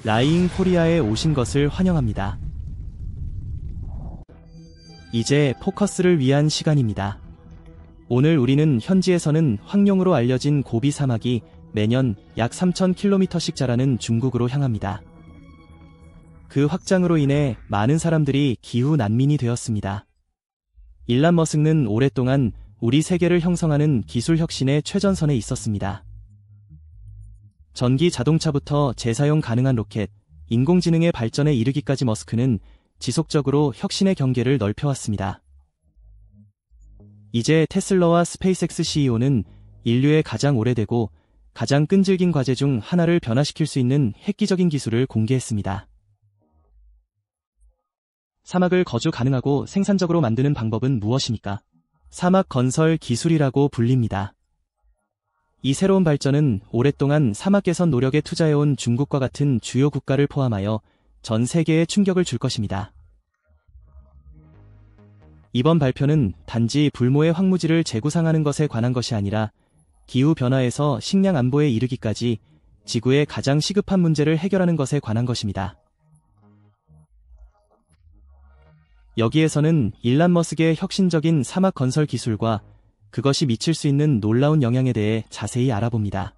라이잉 코리아에 오신 것을 환영합니다. 이제 포커스를 위한 시간입니다. 오늘 우리는 현지에서는 황룡으로 알려진 고비 사막이 매년 약 3,000km씩 자라는 중국으로 향합니다. 그 확장으로 인해 많은 사람들이 기후 난민이 되었습니다. 일란 머스크는 오랫동안 우리 세계를 형성하는 기술 혁신의 최전선에 있었습니다. 전기 자동차부터 재사용 가능한 로켓, 인공지능의 발전에 이르기까지 머스크는 지속적으로 혁신의 경계를 넓혀왔습니다. 이제 테슬라와 스페이스X CEO는 인류의 가장 오래되고 가장 끈질긴 과제 중 하나를 변화시킬 수 있는 획기적인 기술을 공개했습니다. 사막을 거주 가능하고 생산적으로 만드는 방법은 무엇입니까? 사막 건설 기술이라고 불립니다. 이 새로운 발전은 오랫동안 사막 개선 노력에 투자해온 중국과 같은 주요 국가를 포함하여 전 세계에 충격을 줄 것입니다. 이번 발표는 단지 불모의 황무지를 재구상하는 것에 관한 것이 아니라 기후변화에서 식량 안보에 이르기까지 지구의 가장 시급한 문제를 해결하는 것에 관한 것입니다. 여기에서는 일란 머스크의 혁신적인 사막 건설 기술과 그것이 미칠 수 있는 놀라운 영향에 대해 자세히 알아봅니다.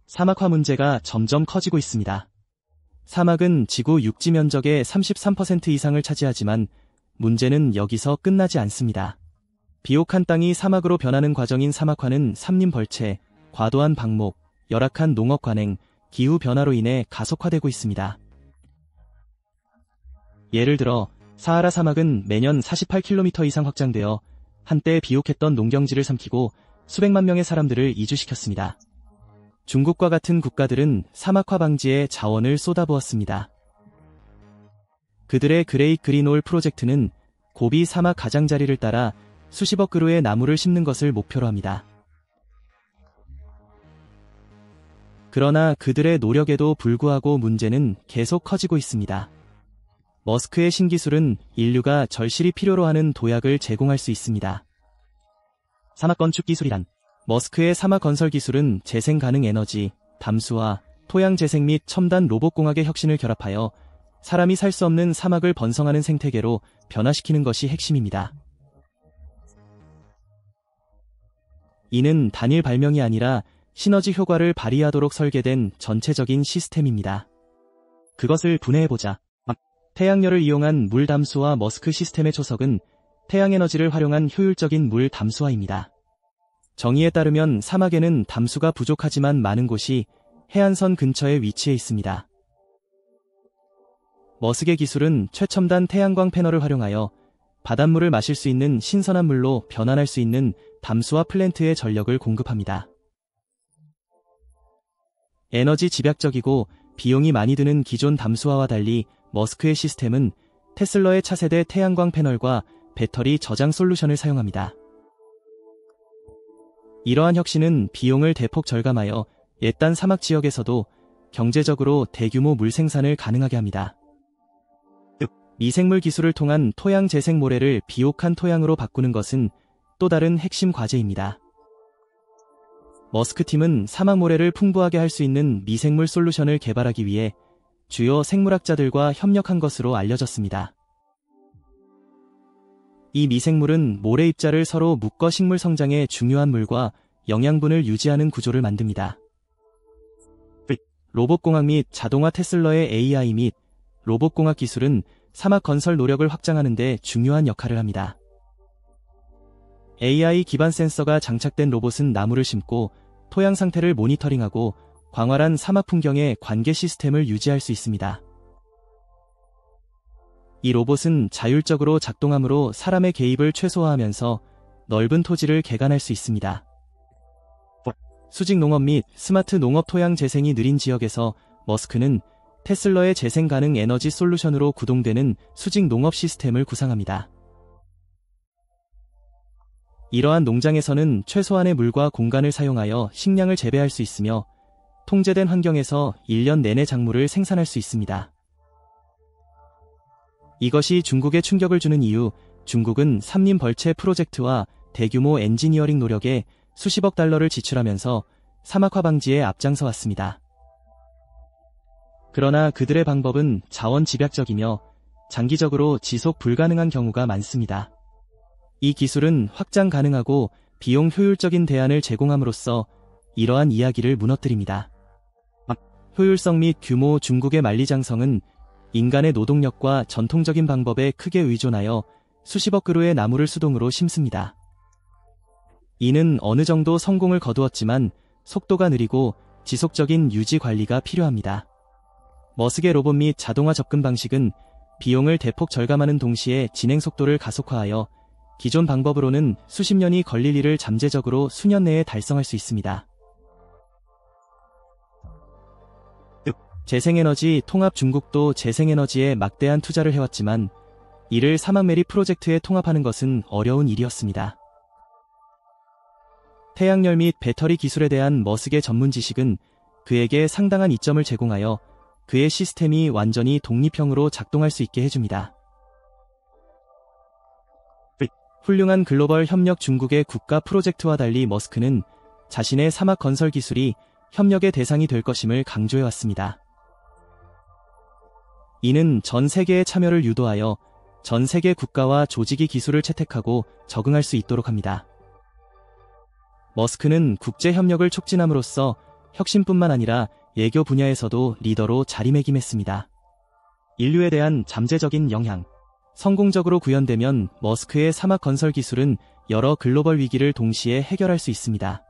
사막화 문제가 점점 커지고 있습니다. 사막은 지구 육지 면적의 33% 이상을 차지하지만 문제는 여기서 끝나지 않습니다. 비옥한 땅이 사막으로 변하는 과정인 사막화는 산림벌채, 과도한 방목, 열악한 농업 관행, 기후변화로 인해 가속화되고 있습니다. 예를 들어 사하라 사막은 매년 48km 이상 확장되어 한때 비옥했던 농경지를 삼키고 수백만 명의 사람들을 이주시켰습니다. 중국과 같은 국가들은 사막화 방지에 자원을 쏟아부었습니다. 그들의 그레이트 그린홀 프로젝트는 고비 사막 가장자리를 따라 수십억 그루의 나무를 심는 것을 목표로 합니다. 그러나 그들의 노력에도 불구하고 문제는 계속 커지고 있습니다. 머스크의 신기술은 인류가 절실히 필요로 하는 도약을 제공할 수 있습니다. 사막 건축 기술이란 머스크의 사막 건설 기술은 재생 가능 에너지, 담수화, 토양 재생 및 첨단 로봇공학의 혁신을 결합하여 사람이 살 수 없는 사막을 번성하는 생태계로 변화시키는 것이 핵심입니다. 이는 단일 발명이 아니라 시너지 효과를 발휘하도록 설계된 전체적인 시스템입니다. 그것을 분해해보자. 태양열을 이용한 물 담수화 머스크 시스템의 초석은 태양에너지를 활용한 효율적인 물 담수화입니다. 정의에 따르면 사막에는 담수가 부족하지만 많은 곳이 해안선 근처에 위치해 있습니다. 머스크의 기술은 최첨단 태양광 패널을 활용하여 바닷물을 마실 수 있는 신선한 물로 변환할 수 있는 담수화 플랜트에 전력을 공급합니다. 에너지 집약적이고 비용이 많이 드는 기존 담수화와 달리 머스크의 시스템은 테슬라의 차세대 태양광 패널과 배터리 저장 솔루션을 사용합니다. 이러한 혁신은 비용을 대폭 절감하여 옛단 사막 지역에서도 경제적으로 대규모 물 생산을 가능하게 합니다. 미생물 기술을 통한 토양 재생 모래를 비옥한 토양으로 바꾸는 것은 또 다른 핵심 과제입니다. 머스크 팀은 사막 모래를 풍부하게 할 수 있는 미생물 솔루션을 개발하기 위해 주요 생물학자들과 협력한 것으로 알려졌습니다. 이 미생물은 모래 입자를 서로 묶어 식물 성장에 중요한 물과 영양분을 유지하는 구조를 만듭니다. 로봇공학 및 자동화 테슬라의 AI 및 로봇공학 기술은 사막 건설 노력을 확장하는 데 중요한 역할을 합니다. AI 기반 센서가 장착된 로봇은 나무를 심고 토양 상태를 모니터링하고 광활한 사막 풍경의 관계 시스템을 유지할 수 있습니다. 이 로봇은 자율적으로 작동하므로 사람의 개입을 최소화하면서 넓은 토지를 개간할 수 있습니다. 수직 농업 및 스마트 농업 토양 재생이 느린 지역에서 머스크는 테슬라의 재생 가능 에너지 솔루션으로 구동되는 수직 농업 시스템을 구상합니다. 이러한 농장에서는 최소한의 물과 공간을 사용하여 식량을 재배할 수 있으며 통제된 환경에서 1년 내내 작물을 생산할 수 있습니다. 이것이 중국에 충격을 주는 이유, 중국은 산림벌채 프로젝트와 대규모 엔지니어링 노력에 수십억 달러를 지출하면서 사막화 방지에 앞장서 왔습니다. 그러나 그들의 방법은 자원 집약적이며 장기적으로 지속 불가능한 경우가 많습니다. 이 기술은 확장 가능하고 비용 효율적인 대안을 제공함으로써 이러한 이야기를 무너뜨립니다. 효율성 및 규모. 중국의 만리장성은 인간의 노동력과 전통적인 방법에 크게 의존하여 수십억 그루의 나무를 수동으로 심습니다. 이는 어느 정도 성공을 거두었지만 속도가 느리고 지속적인 유지 관리가 필요합니다. 머스크의 로봇 및 자동화 접근 방식은 비용을 대폭 절감하는 동시에 진행 속도를 가속화하여 기존 방법으로는 수십 년이 걸릴 일을 잠재적으로 수년 내에 달성할 수 있습니다. 재생에너지 통합. 중국도 재생에너지에 막대한 투자를 해왔지만 이를 사막메리 프로젝트에 통합하는 것은 어려운 일이었습니다. 태양열 및 배터리 기술에 대한 머스크의 전문 지식은 그에게 상당한 이점을 제공하여 그의 시스템이 완전히 독립형으로 작동할 수 있게 해줍니다. 훌륭한 글로벌 협력. 중국의 국가 프로젝트와 달리 머스크는 자신의 사막 건설 기술이 협력의 대상이 될 것임을 강조해왔습니다. 이는 전 세계의 참여를 유도하여 전 세계 국가와 조직이 기술을 채택하고 적응할 수 있도록 합니다. 머스크는 국제 협력을 촉진함으로써 혁신뿐만 아니라 예교 분야에서도 리더로 자리매김했습니다. 인류에 대한 잠재적인 영향. 성공적으로 구현되면 머스크의 사막 건설 기술은 여러 글로벌 위기를 동시에 해결할 수 있습니다.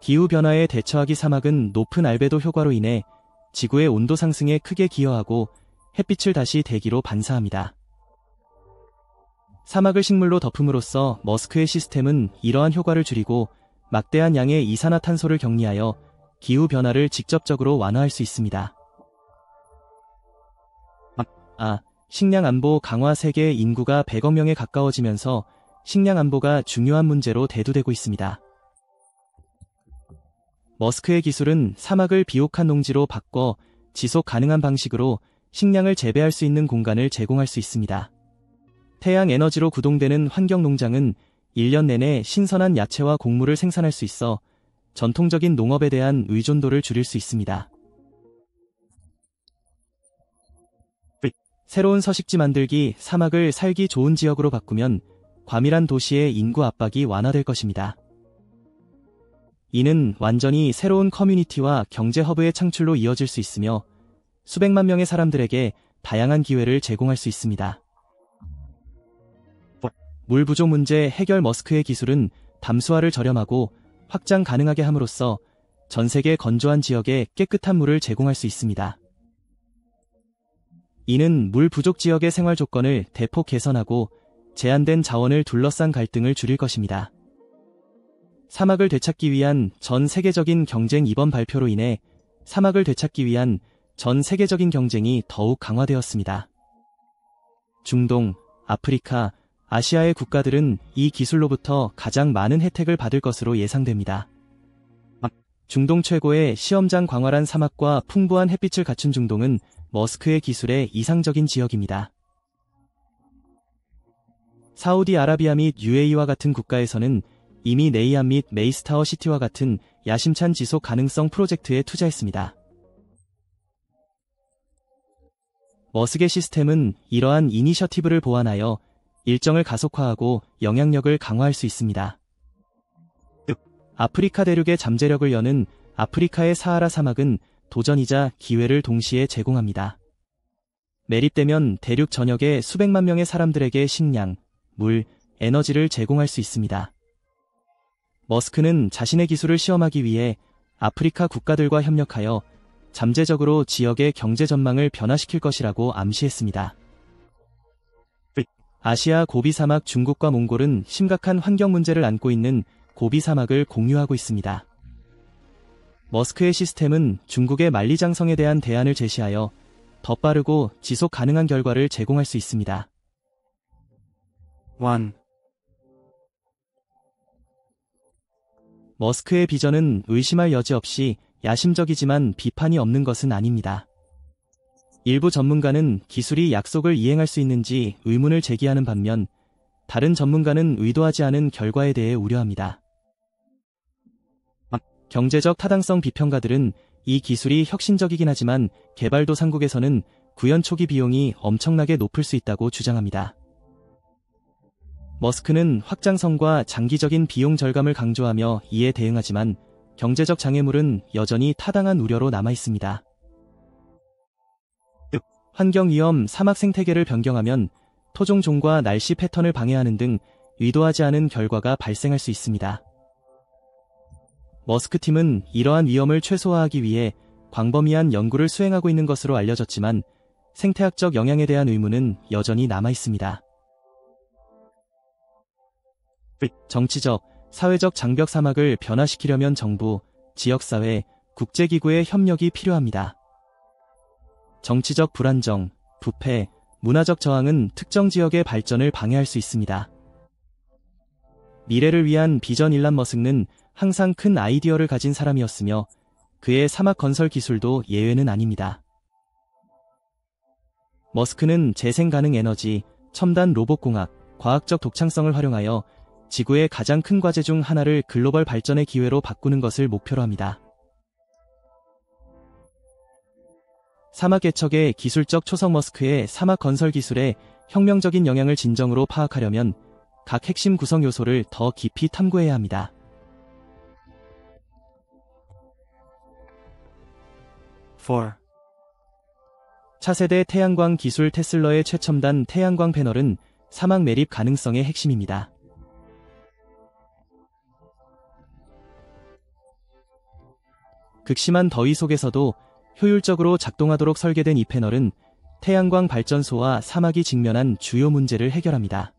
기후변화에 대처하기. 사막은 높은 알베도 효과로 인해 지구의 온도 상승에 크게 기여하고 햇빛을 다시 대기로 반사합니다. 사막을 식물로 덮음으로써 머스크의 시스템은 이러한 효과를 줄이고 막대한 양의 이산화탄소를 격리하여 기후변화를 직접적으로 완화할 수 있습니다. 식량 안보 강화. 세계 인구가 100억 명에 가까워지면서 식량 안보가 중요한 문제로 대두되고 있습니다. 머스크의 기술은 사막을 비옥한 농지로 바꿔 지속 가능한 방식으로 식량을 재배할 수 있는 공간을 제공할 수 있습니다. 태양 에너지로 구동되는 환경 농장은 1년 내내 신선한 야채와 곡물을 생산할 수 있어 전통적인 농업에 대한 의존도를 줄일 수 있습니다. 새로운 서식지 만들기. 사막을 살기 좋은 지역으로 바꾸면 과밀한 도시의 인구 압박이 완화될 것입니다. 이는 완전히 새로운 커뮤니티와 경제 허브의 창출로 이어질 수 있으며 수백만 명의 사람들에게 다양한 기회를 제공할 수 있습니다. 물 부족 문제 해결. 머스크의 기술은 담수화를 저렴하고 확장 가능하게 함으로써 전 세계 건조한 지역에 깨끗한 물을 제공할 수 있습니다. 이는 물 부족 지역의 생활 조건을 대폭 개선하고 제한된 자원을 둘러싼 갈등을 줄일 것입니다. 사막을 되찾기 위한 전 세계적인 경쟁. 이번 발표로 인해 사막을 되찾기 위한 전 세계적인 경쟁이 더욱 강화되었습니다. 중동, 아프리카, 아시아의 국가들은 이 기술로부터 가장 많은 혜택을 받을 것으로 예상됩니다. 중동 최고의 시험장. 광활한 사막과 풍부한 햇빛을 갖춘 중동은 머스크의 기술의 이상적인 지역입니다. 사우디아라비아 및 UAE와 같은 국가에서는 이미 네이암 및 메이스타워 시티와 같은 야심찬 지속 가능성 프로젝트에 투자했습니다. 머스크의 시스템은 이러한 이니셔티브를 보완하여 일정을 가속화하고 영향력을 강화할 수 있습니다. 아프리카 대륙의 잠재력을 여는 아프리카의 사하라 사막은 도전이자 기회를 동시에 제공합니다. 매립되면 대륙 전역의 수백만 명의 사람들에게 식량, 물, 에너지를 제공할 수 있습니다. 머스크는 자신의 기술을 시험하기 위해 아프리카 국가들과 협력하여 잠재적으로 지역의 경제 전망을 변화시킬 것이라고 암시했습니다. 아시아 고비 사막. 중국과 몽골은 심각한 환경 문제를 안고 있는 고비 사막을 공유하고 있습니다. 머스크의 시스템은 중국의 만리장성에 대한 대안을 제시하여 더 빠르고 지속 가능한 결과를 제공할 수 있습니다. 1. 머스크의 비전은 의심할 여지 없이 야심적이지만 비판이 없는 것은 아닙니다. 일부 전문가는 기술이 약속을 이행할 수 있는지 의문을 제기하는 반면 다른 전문가는 의도하지 않은 결과에 대해 우려합니다. 경제적 타당성 비평가들은 이 기술이 혁신적이긴 하지만 개발도상국에서는 구현 초기 비용이 엄청나게 높을 수 있다고 주장합니다. 머스크는 확장성과 장기적인 비용 절감을 강조하며 이에 대응하지만 경제적 장애물은 여전히 타당한 우려로 남아 있습니다. 환경위험, 사막 생태계를 변경하면 토종종과 날씨 패턴을 방해하는 등 의도하지 않은 결과가 발생할 수 있습니다. 머스크 팀은 이러한 위험을 최소화하기 위해 광범위한 연구를 수행하고 있는 것으로 알려졌지만 생태학적 영향에 대한 의문은 여전히 남아 있습니다. 정치적, 사회적 장벽 사막을 변화시키려면 정부, 지역사회, 국제기구의 협력이 필요합니다. 정치적 불안정, 부패, 문화적 저항은 특정 지역의 발전을 방해할 수 있습니다. 미래를 위한 비전 일란 머스크는 항상 큰 아이디어를 가진 사람이었으며 그의 사막 건설 기술도 예외는 아닙니다. 머스크는 재생 가능 에너지, 첨단 로봇공학, 과학적 독창성을 활용하여 지구의 가장 큰 과제 중 하나를 글로벌 발전의 기회로 바꾸는 것을 목표로 합니다. 사막 개척의 기술적 초석 머스크의 사막 건설 기술에 혁명적인 영향을 진정으로 파악하려면 각 핵심 구성 요소를 더 깊이 탐구해야 합니다. 4. 차세대 태양광 기술 테슬러의 최첨단 태양광 패널은 사막 매립 가능성의 핵심입니다. 극심한 더위 속에서도 효율적으로 작동하도록 설계된 이 패널은 태양광 발전소와 사막이 직면한 주요 문제를 해결합니다.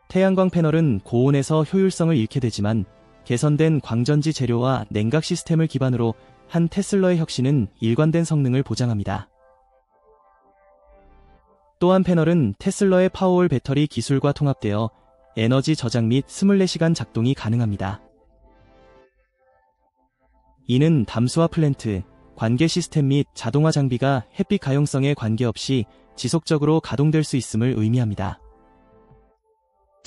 태양광 패널은 고온에서 효율성을 잃게 되지만 개선된 광전지 재료와 냉각 시스템을 기반으로 한 테슬러의 혁신은 일관된 성능을 보장합니다. 또한 패널은 테슬러의 파워홀 배터리 기술과 통합되어 에너지 저장 및 24시간 작동이 가능합니다. 이는 담수화 플랜트, 관계 시스템 및 자동화 장비가 햇빛 가용성에 관계없이 지속적으로 가동될 수 있음을 의미합니다.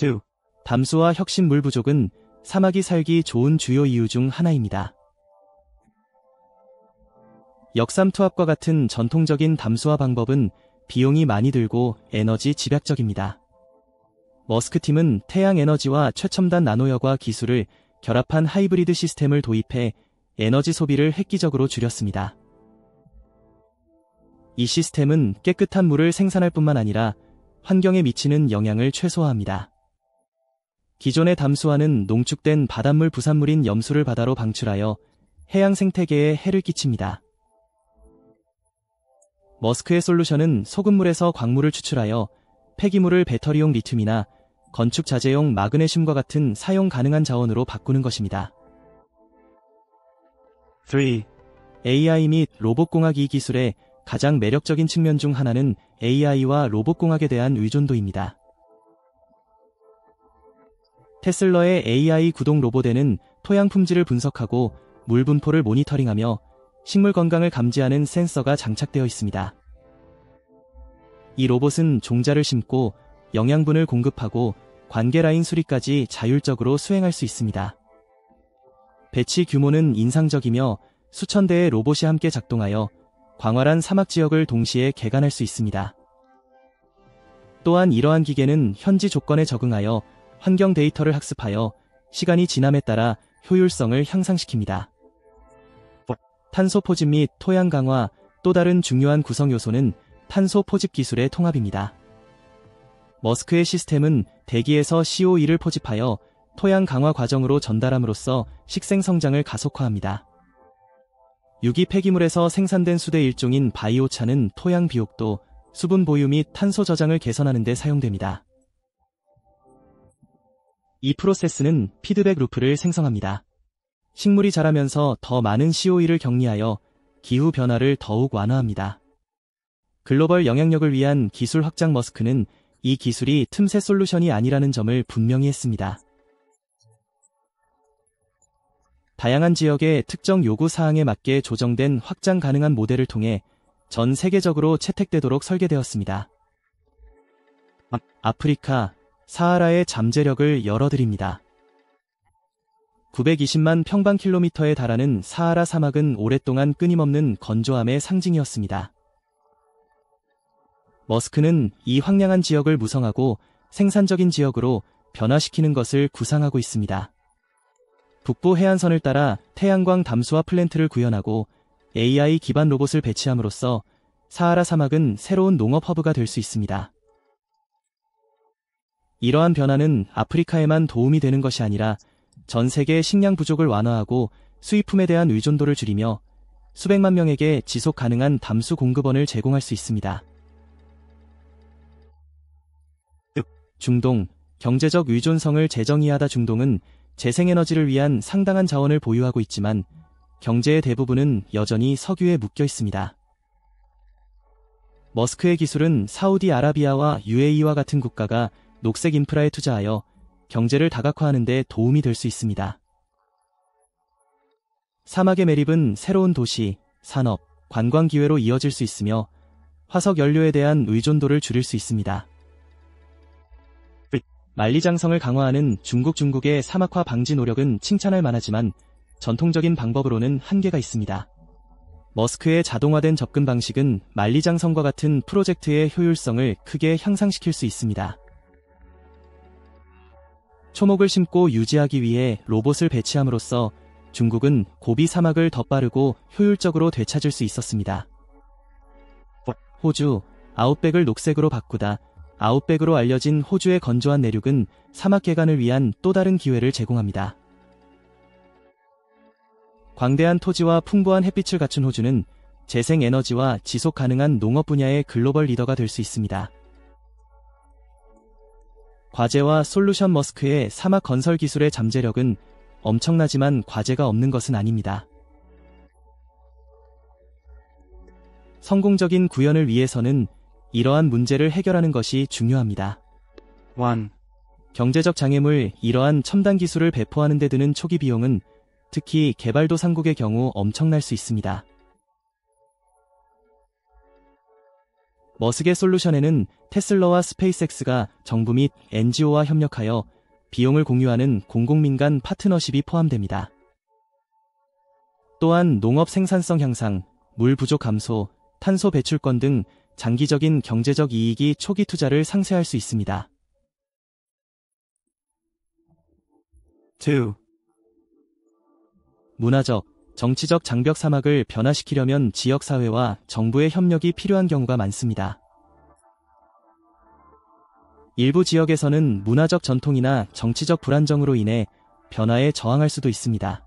2. 담수화 혁신 물 부족은 사막이 살기 좋은 주요 이유 중 하나입니다. 역삼투압과 같은 전통적인 담수화 방법은 비용이 많이 들고 에너지 집약적입니다. 머스크 팀은 태양 에너지와 최첨단 나노여과 기술을 결합한 하이브리드 시스템을 도입해 에너지 소비를 획기적으로 줄였습니다. 이 시스템은 깨끗한 물을 생산할 뿐만 아니라 환경에 미치는 영향을 최소화합니다. 기존의 담수화는 농축된 바닷물 부산물인 염수를 바다로 방출하여 해양 생태계에 해를 끼칩니다. 머스크의 솔루션은 소금물에서 광물을 추출하여 폐기물을 배터리용 리튬이나 건축 자재용 마그네슘과 같은 사용 가능한 자원으로 바꾸는 것입니다. 3. AI 및 로봇공학 이 기술의 가장 매력적인 측면 중 하나는 AI와 로봇공학에 대한 의존도입니다. 테슬러의 AI 구동 로봇에는 토양 품질을 분석하고 물 분포를 모니터링하며 식물 건강을 감지하는 센서가 장착되어 있습니다. 이 로봇은 종자를 심고 영양분을 공급하고 관계 라인 수리까지 자율적으로 수행할 수 있습니다. 배치 규모는 인상적이며 수천 대의 로봇이 함께 작동하여 광활한 사막 지역을 동시에 개간할 수 있습니다. 또한 이러한 기계는 현지 조건에 적응하여 환경 데이터를 학습하여 시간이 지남에 따라 효율성을 향상시킵니다. 탄소 포집 및 토양 강화, 또 다른 중요한 구성 요소는 탄소 포집 기술의 통합입니다. 머스크의 시스템은 대기에서 CO2를 포집하여 토양 강화 과정으로 전달함으로써 식생 성장을 가속화합니다. 유기 폐기물에서 생산된 수대 일종인 바이오차는 토양 비옥도, 수분 보유 및 탄소 저장을 개선하는 데 사용됩니다. 이 프로세스는 피드백 루프를 생성합니다. 식물이 자라면서 더 많은 CO2를 격리하여 기후 변화를 더욱 완화합니다. 글로벌 영향력을 위한 기술 확장 머스크는 이 기술이 틈새 솔루션이 아니라는 점을 분명히 했습니다. 다양한 지역의 특정 요구 사항에 맞게 조정된 확장 가능한 모델을 통해 전 세계적으로 채택되도록 설계되었습니다. 아프리카, 사하라의 잠재력을 열어드립니다. 920만 평방킬로미터에 달하는 사하라 사막은 오랫동안 끊임없는 건조함의 상징이었습니다. 머스크는 이 황량한 지역을 무성하고 생산적인 지역으로 변화시키는 것을 구상하고 있습니다. 북부 해안선을 따라 태양광 담수화 플랜트를 구현하고 AI 기반 로봇을 배치함으로써 사하라 사막은 새로운 농업 허브가 될 수 있습니다. 이러한 변화는 아프리카에만 도움이 되는 것이 아니라 전 세계의 식량 부족을 완화하고 수입품에 대한 의존도를 줄이며 수백만 명에게 지속 가능한 담수 공급원을 제공할 수 있습니다. 중동, 경제적 의존성을 재정의하다. 중동은 재생에너지를 위한 상당한 자원을 보유하고 있지만 경제의 대부분은 여전히 석유에 묶여 있습니다. 머스크의 기술은 사우디아라비아와 UAE와 같은 국가가 녹색 인프라에 투자하여 경제를 다각화하는 데 도움이 될 수 있습니다. 사막의 매립은 새로운 도시, 산업, 관광 기회로 이어질 수 있으며 화석 연료에 대한 의존도를 줄일 수 있습니다. 만리장성을 강화하는 중국의 사막화 방지 노력은 칭찬할 만하지만 전통적인 방법으로는 한계가 있습니다. 머스크의 자동화된 접근 방식은 만리장성과 같은 프로젝트의 효율성을 크게 향상시킬 수 있습니다. 초목을 심고 유지하기 위해 로봇을 배치함으로써 중국은 고비 사막을 더 빠르고 효율적으로 되찾을 수 있었습니다. 호주, 아웃백을 녹색으로 바꾸다. 아웃백으로 알려진 호주의 건조한 내륙은 사막 개간을 위한 또 다른 기회를 제공합니다. 광대한 토지와 풍부한 햇빛을 갖춘 호주는 재생에너지와 지속 가능한 농업 분야의 글로벌 리더가 될 수 있습니다. 과제와 솔루션. 머스크의 사막 건설 기술의 잠재력은 엄청나지만 과제가 없는 것은 아닙니다. 성공적인 구현을 위해서는 이러한 문제를 해결하는 것이 중요합니다. 1. 경제적 장애물. 이러한 첨단 기술을 배포하는 데 드는 초기 비용은 특히 개발도상국의 경우 엄청날 수 있습니다. 머스크의 솔루션에는 테슬라와 스페이스X가 정부 및 NGO와 협력하여 비용을 공유하는 공공민간 파트너십이 포함됩니다. 또한 농업 생산성 향상, 물 부족 감소, 탄소 배출권 등 장기적인 경제적 이익이 초기 투자를 상쇄할 수 있습니다. 2. 문화적, 정치적 장벽. 사막을 변화시키려면 지역사회와 정부의 협력이 필요한 경우가 많습니다. 일부 지역에서는 문화적 전통이나 정치적 불안정으로 인해 변화에 저항할 수도 있습니다.